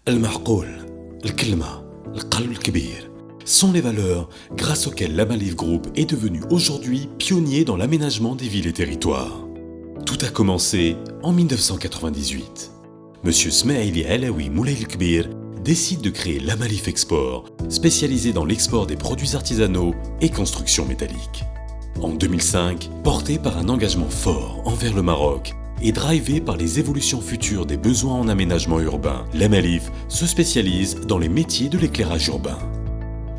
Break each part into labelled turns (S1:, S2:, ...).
S1: المعقول, الكلمة, القلب الكبير sont les valeurs grâce auxquelles l'Amalif Group est devenu aujourd'hui pionnier dans l'aménagement des villes et territoires. Tout a commencé en 1998. Monsieur Smaili Alaoui Moulay El-Kbir décide de créer l'Amalif Export, spécialisé dans l'export des produits artisanaux et constructions métalliques. En 2005, porté par un engagement fort envers le Maroc et drivé par les évolutions futures des besoins en aménagement urbain, l'Amalif se spécialise dans les métiers de l'éclairage urbain.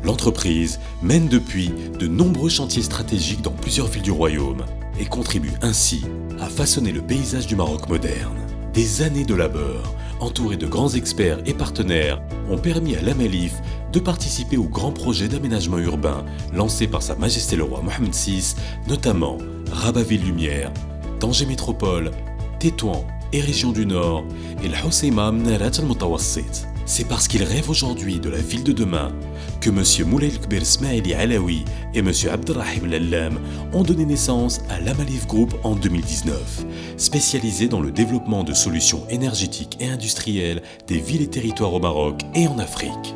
S1: L'entreprise mène depuis de nombreux chantiers stratégiques dans plusieurs villes du royaume et contribue ainsi à façonner le paysage du Maroc moderne. Des années de labeur, entourés de grands experts et partenaires, ont permis à l'Amalif de participer aux grands projets d'aménagement urbain lancés par Sa Majesté le Roi Mohammed VI, notamment Rabat Ville Lumière, Tanger Métropole, Tétouan et Région du Nord et l'Hoceima Mnarat al-Mutawassit. C'est parce qu'il rêve aujourd'hui de la ville de demain que M. Moulay El-Kbir Smaili Alaoui et M. Abdelrahim Lallam ont donné naissance à l'Amalif Group en 2019, spécialisé dans le développement de solutions énergétiques et industrielles des villes et territoires au Maroc et en Afrique.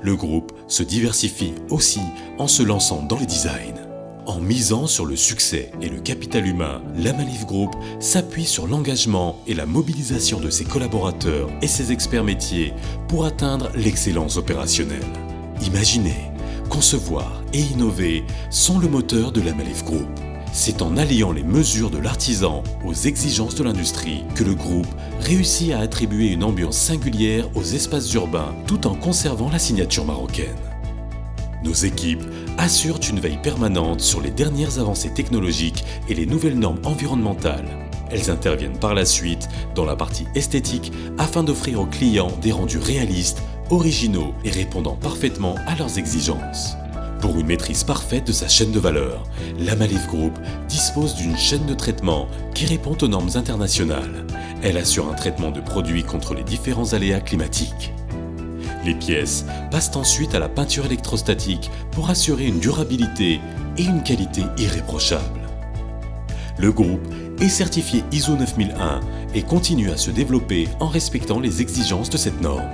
S1: Le groupe se diversifie aussi en se lançant dans le design. En misant sur le succès et le capital humain, l'Amalif Group s'appuie sur l'engagement et la mobilisation de ses collaborateurs et ses experts métiers pour atteindre l'excellence opérationnelle. Imaginer, concevoir et innover sont le moteur de l'Amalif Group. C'est en alliant les mesures de l'artisan aux exigences de l'industrie que le groupe réussit à attribuer une ambiance singulière aux espaces urbains tout en conservant la signature marocaine. Nos équipes assurent une veille permanente sur les dernières avancées technologiques et les nouvelles normes environnementales. Elles interviennent par la suite dans la partie esthétique afin d'offrir aux clients des rendus réalistes, originaux et répondant parfaitement à leurs exigences. Pour une maîtrise parfaite de sa chaîne de valeur, l'Amalif Group dispose d'une chaîne de traitement qui répond aux normes internationales. Elle assure un traitement de produits contre les différents aléas climatiques. Les pièces passent ensuite à la peinture électrostatique pour assurer une durabilité et une qualité irréprochable. Le groupe est certifié ISO 9001 et continue à se développer en respectant les exigences de cette norme.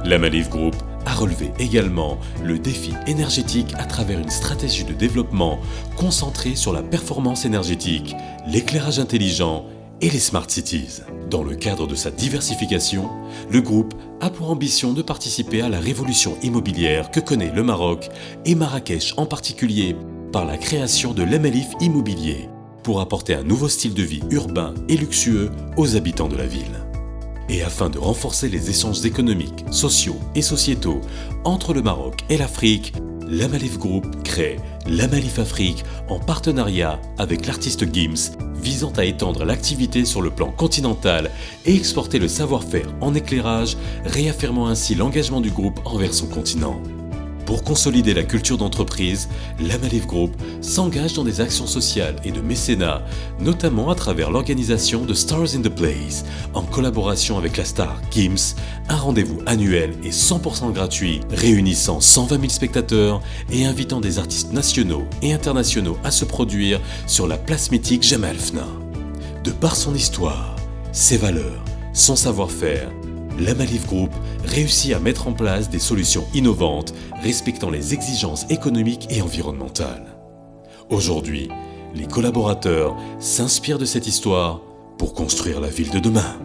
S1: L'Amalif Group a relevé également le défi énergétique à travers une stratégie de développement concentrée sur la performance énergétique, l'éclairage intelligent et les Smart Cities. Dans le cadre de sa diversification, le groupe a pour ambition de participer à la révolution immobilière que connaît le Maroc et Marrakech en particulier par la création de l'Amalif Immobilier pour apporter un nouveau style de vie urbain et luxueux aux habitants de la ville. Et afin de renforcer les échanges économiques, sociaux et sociétaux entre le Maroc et l'Afrique, l'Amalif Group crée l'Amalif Afrique en partenariat avec l'artiste Gims, visant à étendre l'activité sur le plan continental et exporter le savoir-faire en éclairage, réaffirmant ainsi l'engagement du groupe envers son continent. Pour consolider la culture d'entreprise, l'Amalif Group s'engage dans des actions sociales et de mécénat, notamment à travers l'organisation de Stars in the Place, en collaboration avec la star Gims, un rendez-vous annuel et 100% gratuit réunissant 120 000 spectateurs et invitant des artistes nationaux et internationaux à se produire sur la place mythique Jemaa el-Fna. De par son histoire, ses valeurs, son savoir-faire, l'Amalif Group réussit à mettre en place des solutions innovantes respectant les exigences économiques et environnementales. Aujourd'hui, les collaborateurs s'inspirent de cette histoire pour construire la ville de demain.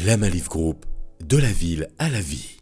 S1: L'Amalif Group, de la ville à la vie.